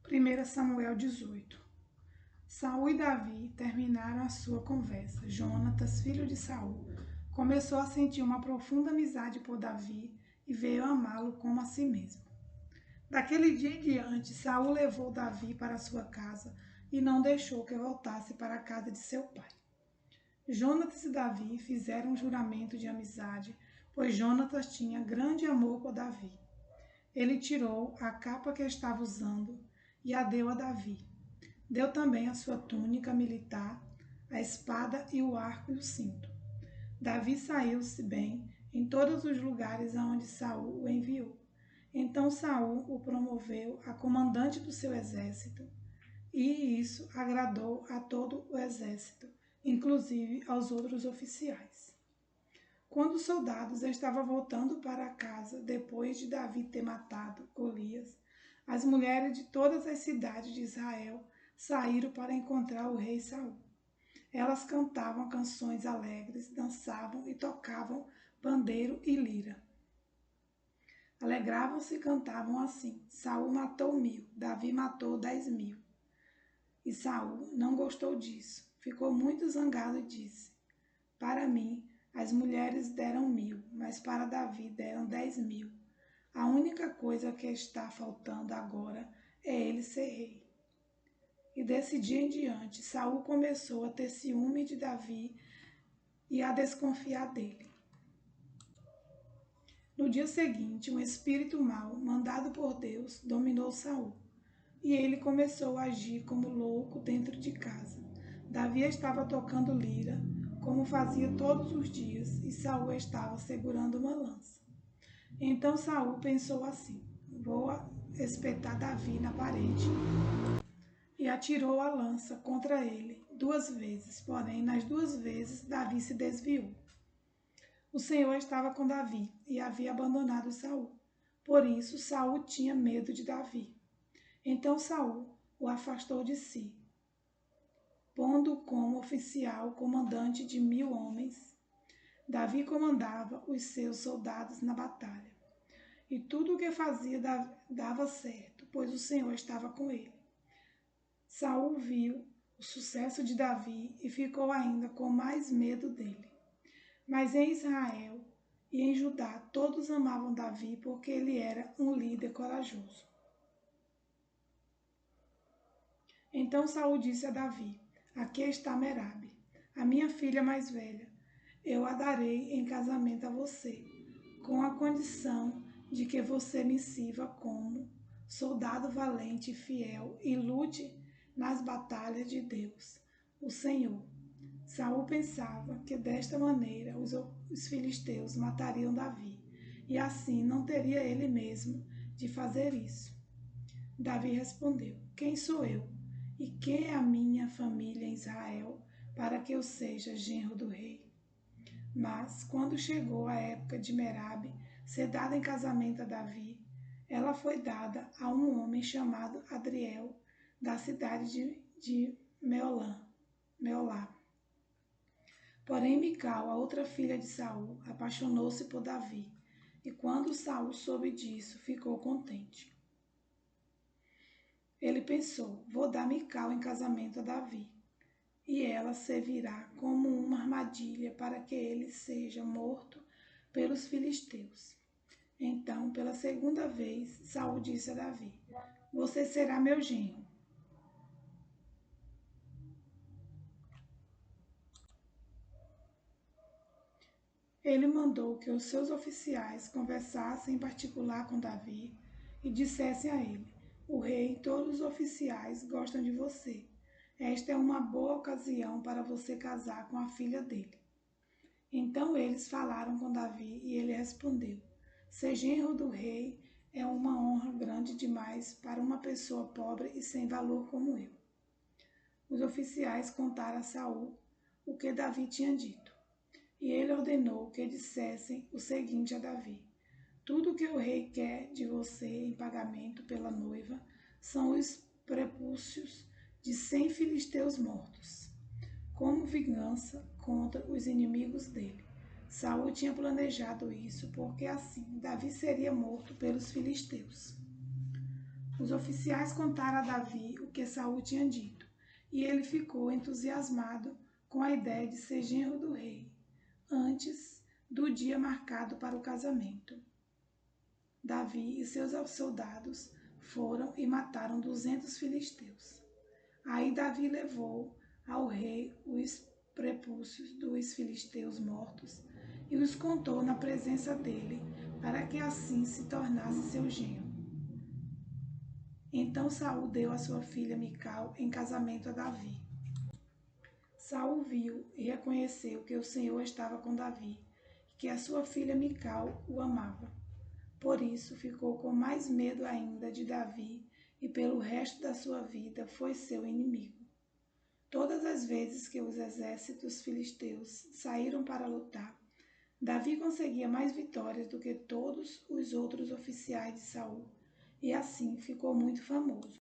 1 Samuel 18. Saul e Davi terminaram a sua conversa. Jonatas, filho de Saul, começou a sentir uma profunda amizade por Davi e veio amá-lo como a si mesmo. Daquele dia em diante, Saul levou Davi para sua casa e não deixou que voltasse para a casa de seu pai. Jonatas e Davi fizeram um juramento de amizade, pois Jonatas tinha grande amor por Davi. Ele tirou a capa que estava usando e a deu a Davi. Deu também a sua túnica militar, a espada e o arco e o cinto. Davi saiu-se bem em todos os lugares aonde Saul o enviou. Então Saul o promoveu a comandante do seu exército, e isso agradou a todo o exército, inclusive aos outros oficiais. Quando os soldados estavam voltando para casa depois de Davi ter matado Golias, as mulheres de todas as cidades de Israel saíram para encontrar o rei Saul. Elas cantavam canções alegres, dançavam e tocavam pandeiro e lira. Alegravam-se e cantavam assim: Saul matou 1000, Davi matou 10.000. E Saul não gostou disso, ficou muito zangado e disse: Para mim, as mulheres deram 1000, mas para Davi deram 10.000. A única coisa que está faltando agora é ele ser rei. E desse dia em diante, Saul começou a ter ciúme de Davi e a desconfiar dele. No dia seguinte, um espírito mau, mandado por Deus, dominou Saul, e ele começou a agir como louco dentro de casa. Davi estava tocando lira, como fazia todos os dias, e Saul estava segurando uma lança. Então Saul pensou assim: vou espetar Davi na parede. E atirou a lança contra ele 2 vezes, porém nas 2 vezes Davi se desviou. O Senhor estava com Davi e havia abandonado Saul. Por isso Saul tinha medo de Davi. Então Saul o afastou de si, pondo como oficial comandante de 1000 homens. Davi comandava os seus soldados na batalha. E tudo o que fazia dava certo, pois o Senhor estava com ele. Saul viu o sucesso de Davi e ficou ainda com mais medo dele. Mas em Israel e em Judá todos amavam Davi porque ele era um líder corajoso. Então Saul disse a Davi: Aqui está Merabe, a minha filha mais velha. Eu a darei em casamento a você, com a condição de que você me sirva como soldado valente e fiel e lute nas batalhas de Deus, o Senhor. Saul pensava que desta maneira os filisteus matariam Davi, e assim não teria ele mesmo de fazer isso. Davi respondeu: Quem sou eu? E quem é a minha família em Israel para que eu seja genro do rei? Mas, quando chegou a época de Merabe ser dada em casamento a Davi, ela foi dada a um homem chamado Adriel, da cidade de Meolá. Porém, Mical, a outra filha de Saul, apaixonou-se por Davi, e quando Saul soube disso, ficou contente. Ele pensou: vou dar Mical em casamento a Davi, e ela servirá como uma armadilha para que ele seja morto pelos filisteus. Então, pela 2ª vez, Saul disse a Davi: Você será meu genro. Ele mandou que os seus oficiais conversassem em particular com Davi e dissessem a ele: O rei e todos os oficiais gostam de você. Esta é uma boa ocasião para você casar com a filha dele. Então eles falaram com Davi e ele respondeu: Ser genro do rei é uma honra grande demais para uma pessoa pobre e sem valor como eu. Os oficiais contaram a Saul o que Davi tinha dito. E ele ordenou que dissessem o seguinte a Davi: Tudo o que o rei quer de você em pagamento pela noiva são os prepúcios de 100 filisteus mortos, como vingança contra os inimigos dele. Saul tinha planejado isso porque assim Davi seria morto pelos filisteus. Os oficiais contaram a Davi o que Saul tinha dito, e ele ficou entusiasmado com a ideia de ser genro do rei, antes do dia marcado para o casamento. Davi e seus soldados foram e mataram 200 filisteus. Aí Davi levou ao rei os prepúcios dos filisteus mortos e os contou na presença dele, para que assim se tornasse seu genro. Então Saul deu a sua filha Mical em casamento a Davi. Saul viu e reconheceu que o Senhor estava com Davi e que a sua filha Mical o amava. Por isso ficou com mais medo ainda de Davi e pelo resto da sua vida foi seu inimigo. Todas as vezes que os exércitos filisteus saíram para lutar, Davi conseguia mais vitórias do que todos os outros oficiais de Saul, e assim ficou muito famoso.